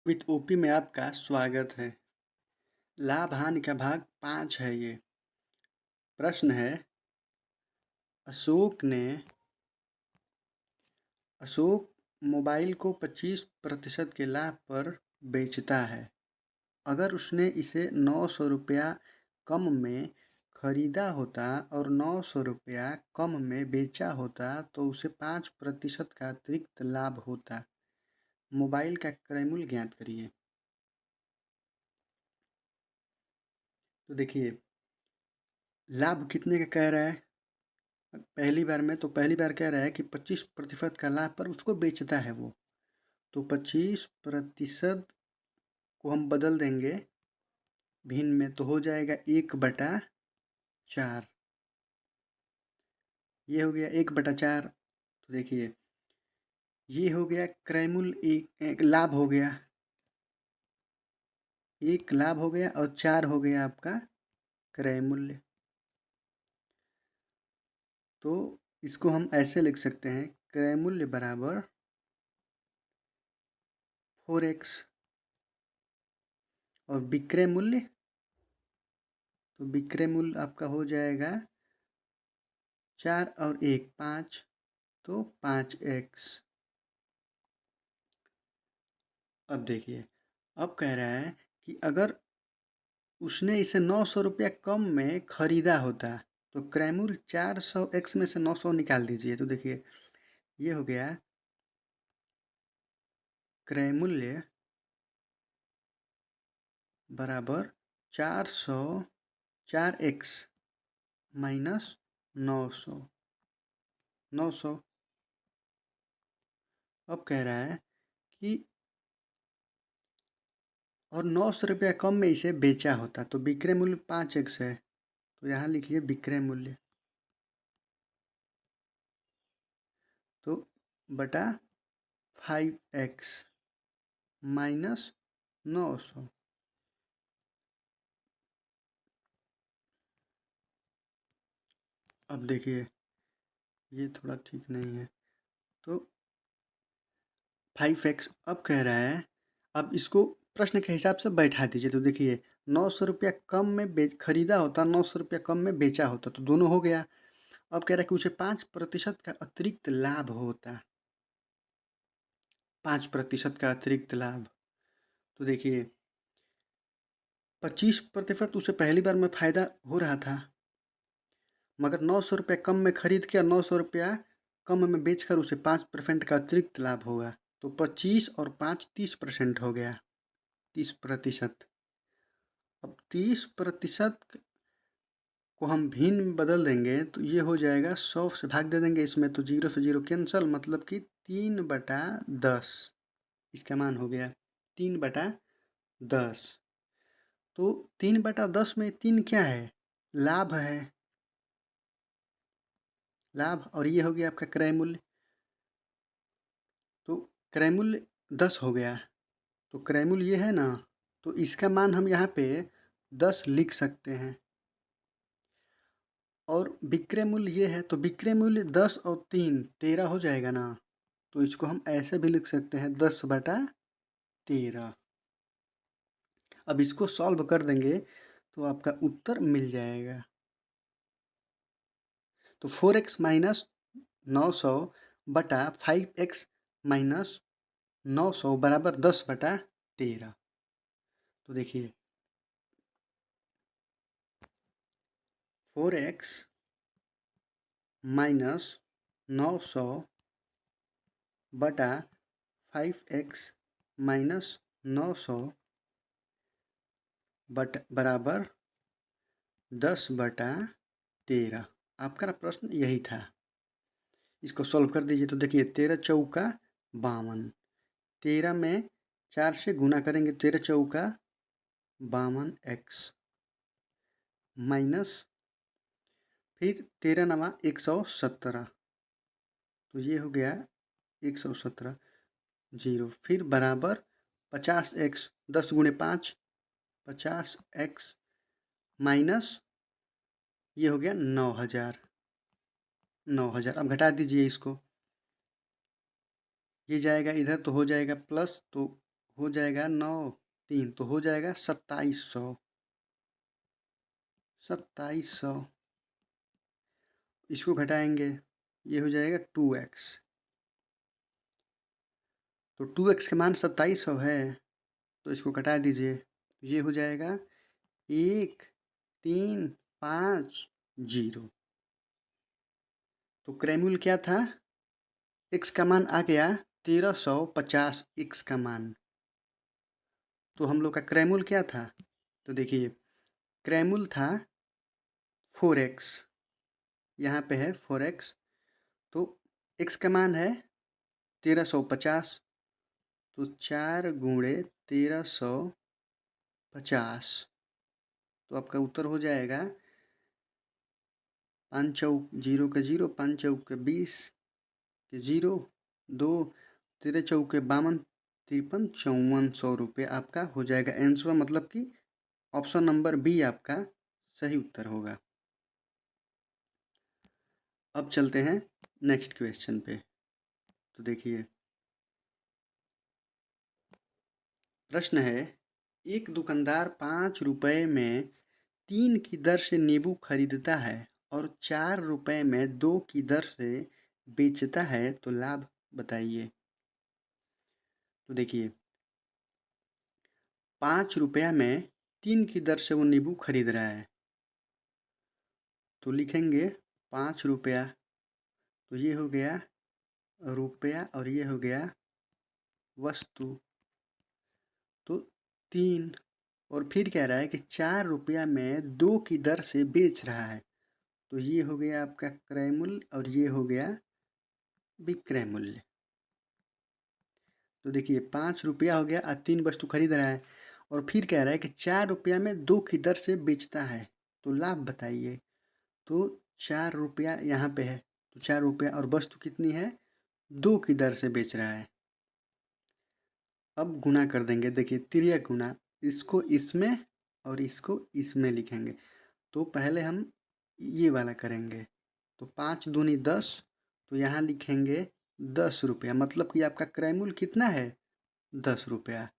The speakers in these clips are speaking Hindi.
विथ ओपी में आपका स्वागत है। लाभ हानि का भाग 5 है ये। प्रश्न है, अशोक मोबाइल को 25% के लाभ पर बेचता है। अगर उसने इसे 900 रुपया कम में खरीदा होता और 900 रुपया कम में बेचा होता तो उसे 5% का अतिरिक्त लाभ होता। मोबाइल का क्रय मूल्य ज्ञात करिए। तो देखिए, लाभ कितने का कह रहा है। पहली बार कह रहा है कि 25% का लाभ पर उसको बेचता है वो। तो 25% को हम बदल देंगे भिन्न में, तो हो जाएगा 1/4। ये हो गया 1/4। तो देखिए, ये हो गया क्रय मूल्य, एक लाभ हो गया, एक लाभ हो गया और 4 हो गया आपका क्रय मूल्य। तो इसको हम ऐसे लिख सकते हैं, क्रय मूल्य बराबर 4x और विक्रय मूल्य, तो विक्रय मूल्य आपका हो जाएगा 4 और 1 5, तो 5x। अब देखिए, अब कह रहा है कि अगर उसने इसे 900 रुपया कम में खरीदा होता तो क्रय मूल्य 400x में से 900 निकाल दीजिए। तो देखिए, ये हो गया क्रय मूल्य बराबर 4x माइनस 900। अब कह रहा है कि और 900 रुपया कम में इसे बेचा होता तो विक्रय मूल्य 5x है, तो यहाँ लिखिए विक्रय मूल्य, तो बटा 5x माइनस 900। अब देखिए, ये थोड़ा ठीक नहीं है, तो 5x अब कह रहा है, अब इसको प्रश्न के हिसाब से बैठा दीजिए। तो देखिए, 900 रुपया कम में खरीदा होता, 900 रुपया कम में बेचा होता, तो दोनों हो गया। अब कह रहा है कि उसे 5% का अतिरिक्त लाभ होता, 5% का अतिरिक्त लाभ। तो देखिए, 25% उसे पहली बार में फ़ायदा हो रहा था, मगर 900 रुपया कम में खरीद के 900 रुपया कम में बेचकर उसे 5% का अतिरिक्त लाभ होगा। तो 25 और 5 30% हो गया, 30%। अब 30% को हम भिन्न में बदल देंगे तो ये हो जाएगा, 100 से भाग दे देंगे इसमें, तो 0 से 0 कैंसल, मतलब कि 3/10 इसका मान हो गया, 3/10। तो 3/10 में 3 क्या है, लाभ है, लाभ। और ये हो गया आपका क्रय मूल्य, तो क्रय मूल्य 10 हो गया। तो क्रय मूल्य ये है ना, तो इसका मान हम यहाँ पे 10 लिख सकते हैं। और विक्रय मूल्य ये है, तो विक्रय मूल्य 10 और 3 13 हो जाएगा ना, तो इसको हम ऐसे भी लिख सकते हैं 10/13। अब इसको सॉल्व कर देंगे तो आपका उत्तर मिल जाएगा। तो 4x माइनस 900 बटा 5x माइनस 900 बराबर 10/13। तो देखिए, 4x माइनस 900 बटा 5x माइनस 900 बराबर 10/13। आपका प्रश्न यही था। इसको सॉल्व कर दीजिए। तो देखिए, 13 चौका 52, 13 में 4 से गुना करेंगे, 13 चौका 52x माइनस फिर 13 नवा 117, तो ये हो गया 117, 0, फिर बराबर 50x, 10 गुणे 5 50x माइनस ये हो गया 9000। अब घटा दीजिए इसको, ये जाएगा इधर तो हो जाएगा प्लस, तो हो जाएगा 9 3 तो हो जाएगा 2700। 2700 इसको घटाएंगे, ये हो जाएगा 2x। तो 2x का मान 2700 है, तो इसको घटा दीजिए, ये हो जाएगा 1350। तो क्रैमुल क्या था, x का मान आ गया 1350 x का मान। तो हम लोग का क्रैमुल क्या था, तो देखिए क्रैमुल था 4x, यहाँ पे है 4x। तो x का मान है 1350, तो 4 गुणे 1350, तो आपका उत्तर हो जाएगा 5 चौक 0 के 0, 5 चौक के 20 के 0, 2 13 चौक के 52, 53 5400 रुपये आपका हो जाएगा आंसर। मतलब कि ऑप्शन नंबर बी आपका सही उत्तर होगा। अब चलते हैं नेक्स्ट क्वेश्चन पे। तो देखिए प्रश्न है, एक दुकानदार 5 रुपये में 3 की दर से नींबू खरीदता है और 4 रुपये में 2 की दर से बेचता है, तो लाभ बताइए। तो देखिए 5 रुपया में 3 की दर से वो नींबू खरीद रहा है, तो लिखेंगे 5 रुपया, तो ये हो गया रुपया और ये हो गया वस्तु, तो 3। और फिर कह रहा है कि 4 रुपया में 2 की दर से बेच रहा है, तो ये हो गया आपका क्रय मूल्य और ये हो गया विक्रय मूल्य। तो देखिए 5 रुपया हो गया और 3 वस्तु खरीद रहा है, और फिर कह रहा है कि 4 रुपया में 2 की दर से बेचता है, तो लाभ बताइए। तो 4 रुपया यहाँ पे है, तो 4 रुपया और वस्तु कितनी है, 2 की दर से बेच रहा है। अब गुना कर देंगे, देखिए तिर्यक गुना, इसको इसमें और इसको इसमें लिखेंगे। तो पहले हम ये वाला करेंगे, तो 5 दूनी 10, तो यहाँ लिखेंगे 10 रुपया, मतलब कि आपका क्रय मूल्य कितना है, 10 रुपया।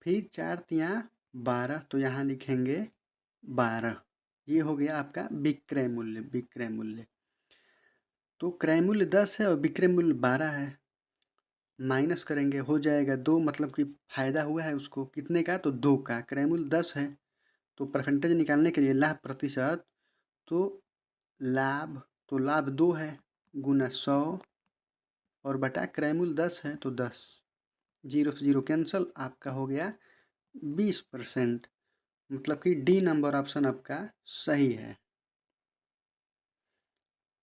फिर 4 तिया 12, तो यहाँ लिखेंगे 12। ये हो गया आपका विक्रय मूल्य। विक्रय मूल्य तो क्रय मूल्य 10 है और विक्रय मूल्य 12 है, माइनस करेंगे हो जाएगा 2, मतलब कि फ़ायदा हुआ है उसको कितने का, तो 2 का। क्रय मूल्य 10 है, तो परसेंटेज निकालने के लिए लाभ प्रतिशत, तो लाभ 2 है, गुना 100 और बटा क्रय मूल्य 10 है, तो 10। 0 से 0 कैंसल, आपका हो गया 20%। मतलब कि डी नंबर ऑप्शन आपका सही है।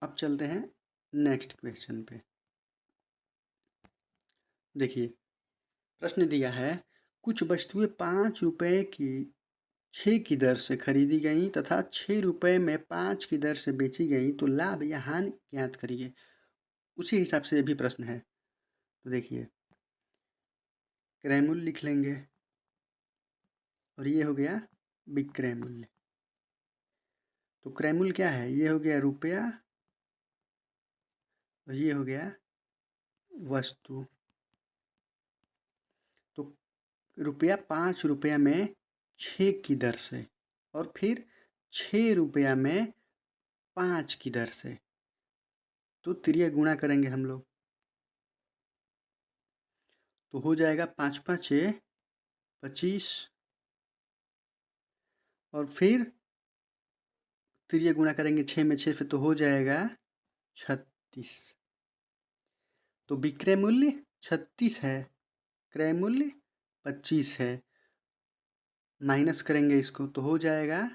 अब चलते हैं नेक्स्ट क्वेश्चन पे। देखिए प्रश्न दिया है, कुछ वस्तुएं 5 रुपये की 6 की दर से खरीदी गई तथा 6 रुपये में 5 की दर से बेची गई, तो लाभ या हानि ज्ञात करिए। उसी हिसाब से ये भी प्रश्न है। तो देखिए क्रय मूल्य लिख लेंगे और ये हो गया विक्रय मूल्य। तो क्रय मूल्य क्या है, ये हो गया रुपया और ये हो गया वस्तु। तो रुपया 5 रुपया में 6 की दर से और फिर 6 रुपया में 5 की दर से, तो त्रिय गुणा करेंगे हम लोग, तो हो जाएगा 5 5 6 25, और फिर त्रिय गुणा करेंगे 6 में 6 से, तो हो जाएगा 36। तो विक्रय मूल्य 36 है, क्रय मूल्य 25 है, माइनस करेंगे इसको, तो हो जाएगा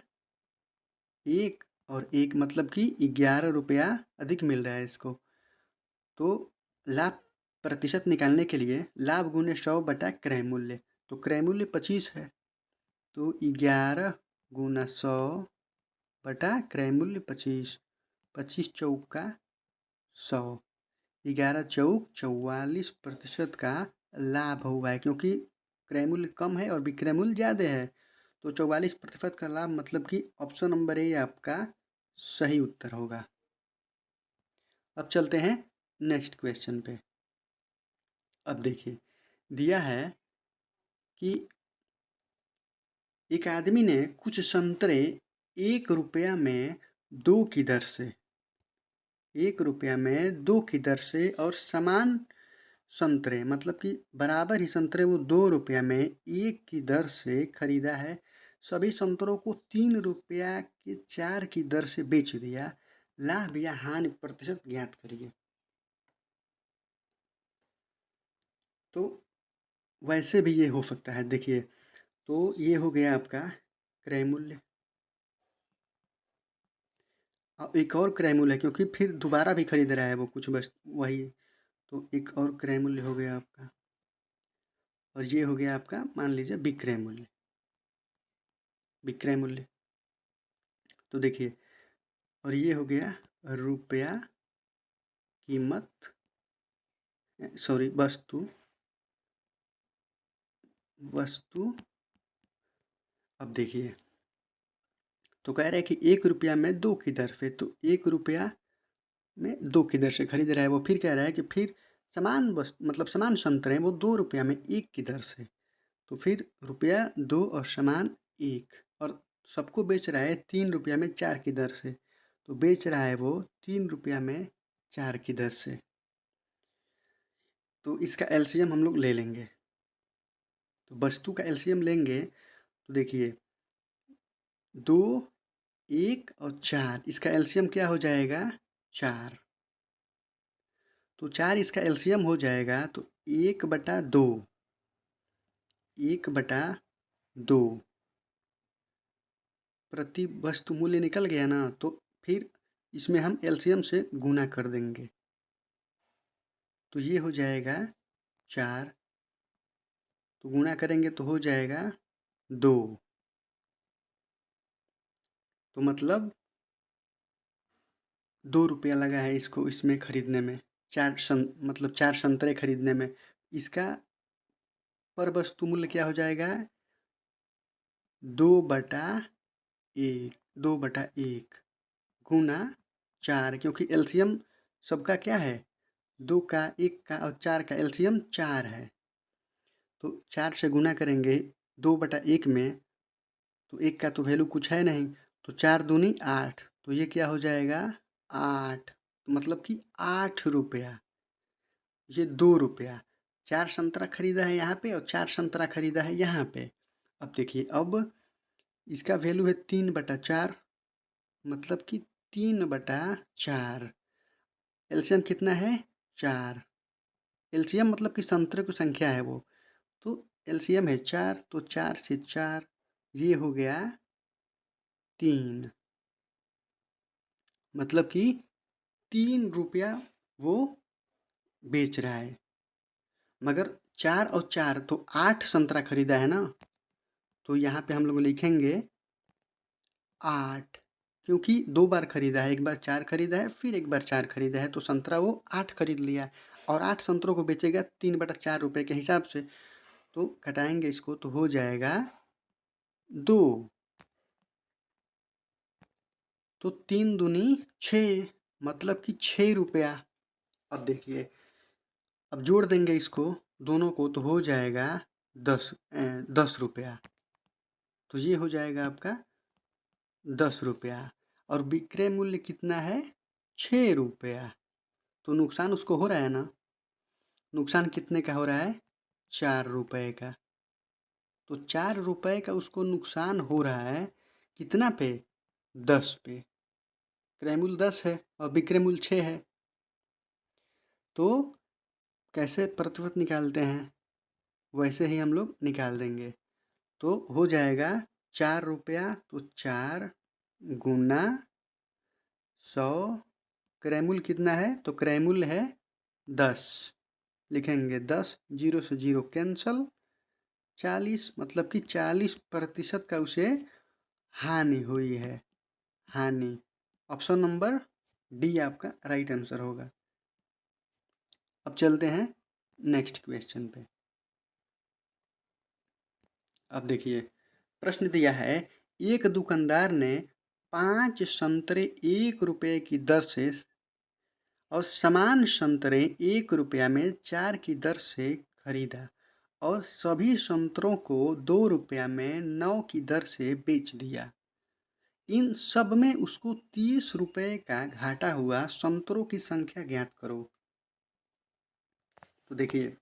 1 और 1, मतलब कि 11 रुपया अधिक मिल रहा है इसको। तो लाभ प्रतिशत निकालने के लिए लाभ गुने 100 बटा क्रय मूल्य, तो क्रय मूल्य 25 है, तो 11 गुना 100 बटा क्रय मूल्य 25, 25 चौक का 100, 11 चौक 44% का लाभ हुआ है, क्योंकि क्रय मूल्य कम है और विक्रय मूल्य ज़्यादा है, तो 44% का लाभ, मतलब कि ऑप्शन नंबर ए आपका सही उत्तर होगा। अब चलते हैं नेक्स्ट क्वेश्चन पे। अब देखिए दिया है कि एक आदमी ने कुछ संतरे 1 रुपया में 2 की दर से 1 रुपया में 2 की दर से और समान संतरे मतलब कि बराबर ही संतरे वो 2 रुपया में 1 की दर से खरीदा है। सभी संतरों को 3 रुपया के 4 की दर से बेच दिया। लाभ या हानि प्रतिशत ज्ञात करिए। तो वैसे भी ये हो सकता है। देखिए, तो ये हो गया आपका क्रय मूल्य। अब एक और क्रय मूल्य है क्योंकि फिर दोबारा भी खरीद रहा है वो कुछ बस वही, तो एक और क्रय मूल्य हो गया आपका। और ये हो गया आपका मान लीजिए विक्रय मूल्य। विक्रय मूल्य तो देखिए, और ये हो गया रुपया कीमत, सॉरी वस्तु वस्तु। अब देखिए, तो कह रहे हैं कि 1 रुपया में 2 की दर से, तो 1 रुपया में 2 की दर से खरीद रहा है वो। फिर कह रहा है कि फिर समान वस्तु मतलब समान संतरे हैं वो 2 रुपया में 1 की दर से, तो फिर रुपया 2 और समान 1, और सबको बेच रहा है 3 रुपया में 4 की दर से, तो बेच रहा है वो 3 रुपया में 4 की दर से। तो इसका एलसीएम हम लोग ले लेंगे। तो वस्तु का एलसीएम लेंगे तो देखिए 2, 1 और 4, इसका एलसीएम क्या हो जाएगा 4। तो 4 इसका एलसीएम हो जाएगा तो 1/2, 1/2 प्रति वस्तु मूल्य निकल गया ना। तो फिर इसमें हम एलसीएम से गुना कर देंगे, तो ये हो जाएगा 4, तो गुना करेंगे तो हो जाएगा 2, तो मतलब 2 रुपया लगा है इसको इसमें खरीदने में, मतलब 4 संतरे खरीदने में। इसका पर वस्तु मूल्य क्या हो जाएगा 2/1, 2/1 गुना 4, क्योंकि एलसीएम सबका क्या है 2 का, 1 का और 4 का एलसीएम 4 है। तो 4 से गुना करेंगे 2/1 में, तो 1 का तो वैल्यू कुछ है नहीं, तो 4 दूनी 8, तो ये क्या हो जाएगा 8, तो मतलब कि 8 रुपया। ये 2 रुपया, 4 संतरा खरीदा है यहाँ पे और 4 संतरा खरीदा है यहाँ पे। अब देखिए, अब इसका वैल्यू है 3/4, मतलब कि 3/4। एलसीएम कितना है 4, एलसीएम मतलब कि संतरे की संख्या है वो, तो एलसीएम है 4, तो 4 से 4 ये हो गया 3, मतलब कि 3 रुपया वो बेच रहा है। मगर 4 और 4 तो 8 संतरा खरीदा है ना, तो यहाँ पे हम लोग लिखेंगे 8, क्योंकि 2 बार खरीदा है, एक बार 4 खरीदा है फिर एक बार 4 खरीदा है, तो संतरा वो 8 खरीद लिया और 8 संतरों को बेचेगा 3/4 रुपये के हिसाब से। तो घटाएंगे इसको तो हो जाएगा 2, तो 3 दूनी 6, मतलब कि 6 रुपया। अब देखिए, अब जोड़ देंगे इसको दोनों को तो हो जाएगा 10 रुपया, तो ये हो जाएगा आपका 10 रुपया। और विक्रय मूल्य कितना है 6 रुपया, तो नुकसान उसको हो रहा है ना, नुकसान कितने का हो रहा है 4 रुपये का। तो 4 रुपये का उसको नुकसान हो रहा है कितना पे 10 पे। क्रय मूल्य 10 है और विक्रय मूल्य 6 है, तो कैसे प्रतिशत निकालते हैं वैसे ही हम लोग निकाल देंगे। तो हो जाएगा 4 रुपया, तो 4 गुना 100, क्रय मूल्य कितना है तो क्रय मूल्य है 10, लिखेंगे 10, 0 से 0 कैंसल, 40 मतलब कि 40% का उसे हानि हुई है, हानि। ऑप्शन नंबर डी आपका राइट आंसर होगा। अब चलते हैं नेक्स्ट क्वेश्चन पे। अब देखिए, प्रश्न दिया है एक दुकानदार ने 5 संतरे 1 रुपये की दर से और समान संतरे 1 रुपया में 4 की दर से खरीदा और सभी संतरों को 2 रुपया में 9 की दर से बेच दिया। इन सब में उसको 30 रुपये का घाटा हुआ। संतरों की संख्या ज्ञात करो। तो देखिए,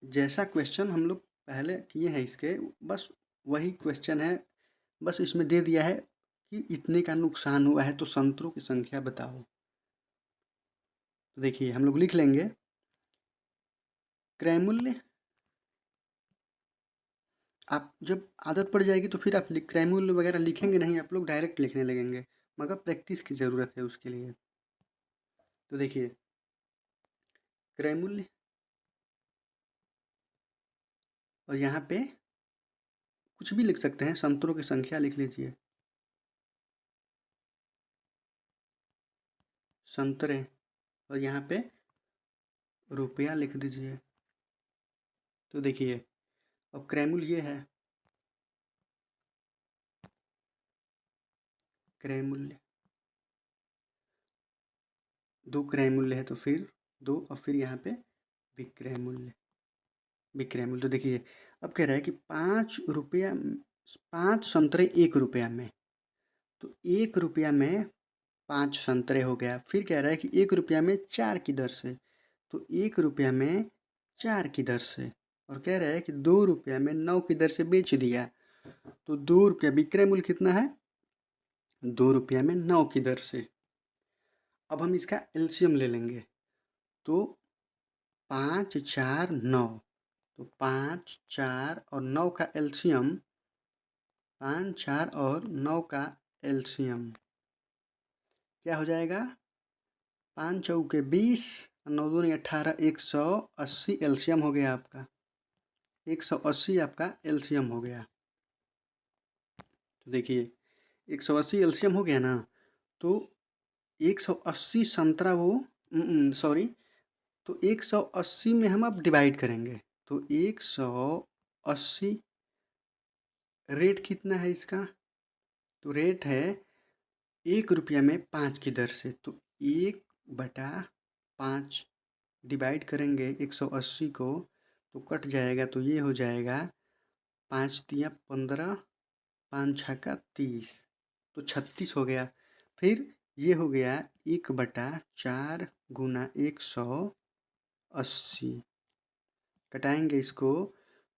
जैसा क्वेश्चन हम लोग पहले किए हैं इसके, बस वही क्वेश्चन है। बस इसमें दे दिया है कि इतने का नुकसान हुआ है, तो संतरों की संख्या बताओ। तो देखिए, हम लोग लिख लेंगे क्रय मूल्य। आप जब आदत पड़ जाएगी तो फिर आप क्रय मूल्य वगैरह लिखेंगे नहीं, आप लोग डायरेक्ट लिखने लगेंगे, मगर प्रैक्टिस की ज़रूरत है उसके लिए। तो देखिए, क्रय मूल्य, और यहाँ पे कुछ भी लिख सकते हैं, संतरों की संख्या लिख लीजिए, संतरे, और यहाँ पे रुपया लिख दीजिए। तो देखिए, अब क्रय मूल्य ये है, क्रय मूल्य, 2 क्रय मूल्य है तो फिर 2, और फिर यहाँ पे विक्रय मूल्य, विक्रय मूल्य। तो देखिए, अब कह रहा है कि 5 रुपया, 5 संतरे 1 रुपया में, तो 1 रुपया में 5 संतरे हो गया। फिर कह रहा है कि 1 रुपया में 4 की दर से, तो 1 रुपया में 4 की दर से, और कह रहा है कि 2 रुपया में 9 की दर से बेच दिया। तो 2 रुपया, विक्रय मूल्य कितना है? 2 रुपया में 9 की दर से। अब हम इसका एलसीएम ले लेंगे, तो 5 4 9, तो 5 4 और 9 का एलसीएम, 5 4 और 9 का एलसीएम क्या हो जाएगा? 5 चौके 20, 9 दूनी 18, 180 एलसीएम हो गया आपका। 180 आपका एलसीएम हो गया। तो देखिए, 180 एलसीएम हो गया ना, तो 180 संतरा वो, सॉरी, तो 180 में हम अब डिवाइड करेंगे, तो 180 रेट कितना है इसका? तो रेट है 1 रुपया में 5 की दर से, तो 1/5 डिवाइड करेंगे 180 को, तो कट जाएगा, तो ये हो जाएगा 5 तिया 15, 5 छक्का 30, तो 36 हो गया। फिर ये हो गया 1/4 गुना 180, कटाएंगे इसको,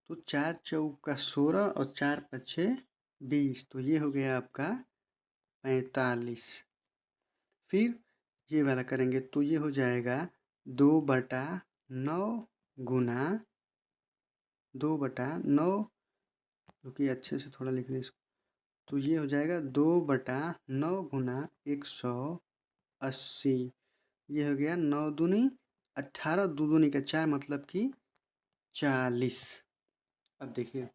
तो 4 चौका 16 और 4 पछे 20, तो ये हो गया आपका 45। फिर ये वाला करेंगे, तो ये हो जाएगा 2/9 गुना 2/9, रुकिए अच्छे से थोड़ा लिख दें इसको, तो ये हो जाएगा 2/9 गुना 180, ये हो गया 9 दूनी 18, 2 दूनी का 4, मतलब कि 40। अब देखिए,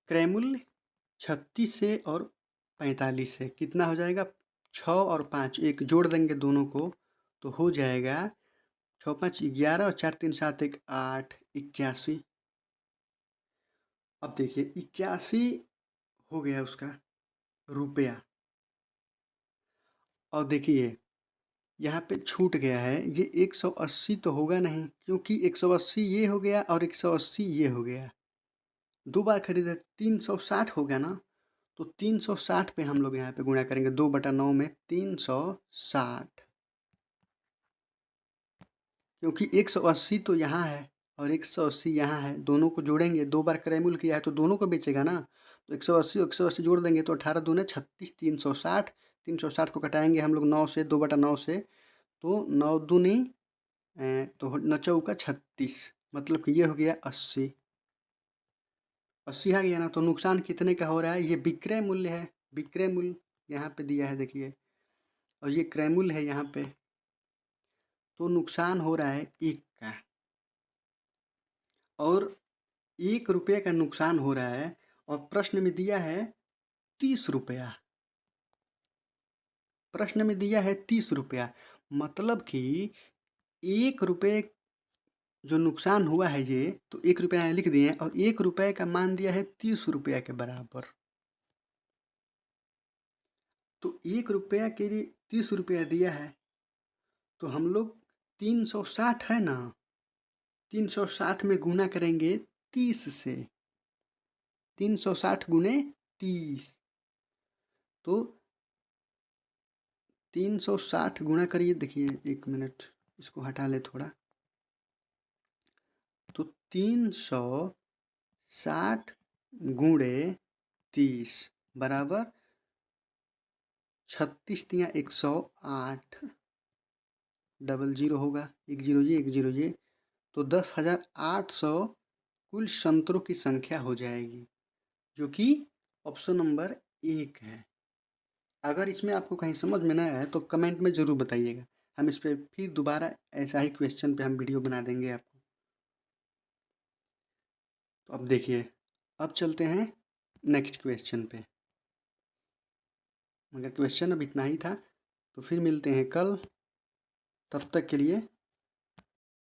क्रय मूल्य 36 से और 45 से कितना हो जाएगा? 6 और 5 एक जोड़ देंगे दोनों को, तो हो जाएगा 6 5 11 और 4 3 7 1 8, 81। अब देखिए, 81 हो गया उसका रुपया। और देखिए, यहाँ पे छूट गया है, ये 180 तो होगा नहीं, क्योंकि 180 ये हो गया और 180 ये हो गया, 2 बार खरीदे, 360 हो गया ना। तो 360 पे हम लोग यहाँ पे गुणा करेंगे, 2/9 में 360, क्योंकि 180 तो यहाँ है और 180 यहाँ है, दोनों को जोड़ेंगे, 2 बार क्रय मूल्य किया है तो दोनों को बेचेगा ना। तो 180 180 जोड़ देंगे, तो 18 दूने 36, 360, 360 को कटाएंगे हम लोग 9 से, 2/9 से, तो 9 दूनी तो 9 चौका 36, मतलब कि ये हो गया 80। 80 आ गया ना, तो नुकसान कितने का हो रहा है? ये विक्रय मूल्य है, विक्रय मूल्य यहाँ पे दिया है देखिए, और ये क्रय मूल्य है यहाँ पे, तो नुकसान हो रहा है 1 का, और 1 रुपये का नुकसान हो रहा है, और प्रश्न में दिया है 30 रुपया, प्रश्न में दिया है 30 रुपया, मतलब कि 1 रुपये जो नुकसान हुआ है ये, तो 1 रुपया यहाँ लिख दिए हैं, और 1 रुपये का मान दिया है 30 रुपया के बराबर। तो 1 रुपया के लिए 30 रुपया दिया है, तो हम लोग 360 है ना, 360 में गुना करेंगे 30 से, 360 गुने 30, तो 360 गुना करिए। देखिए 1 मिनट, इसको हटा ले थोड़ा। तो 360 गुणे 30 बराबर 36 तिया 108, डबल जीरो होगा, एक जीरो ये एक जीरो ये, तो 10,800 कुल संतरों की संख्या हो जाएगी, जो कि ऑप्शन नंबर 1 है। अगर इसमें आपको कहीं समझ में ना आए तो कमेंट में ज़रूर बताइएगा, हम इस पर फिर दोबारा ऐसा ही क्वेश्चन पे हम वीडियो बना देंगे आपको। तो अब देखिए, अब चलते हैं नेक्स्ट क्वेश्चन पे। मगर क्वेश्चन अब इतना ही था, तो फिर मिलते हैं कल, तब तक के लिए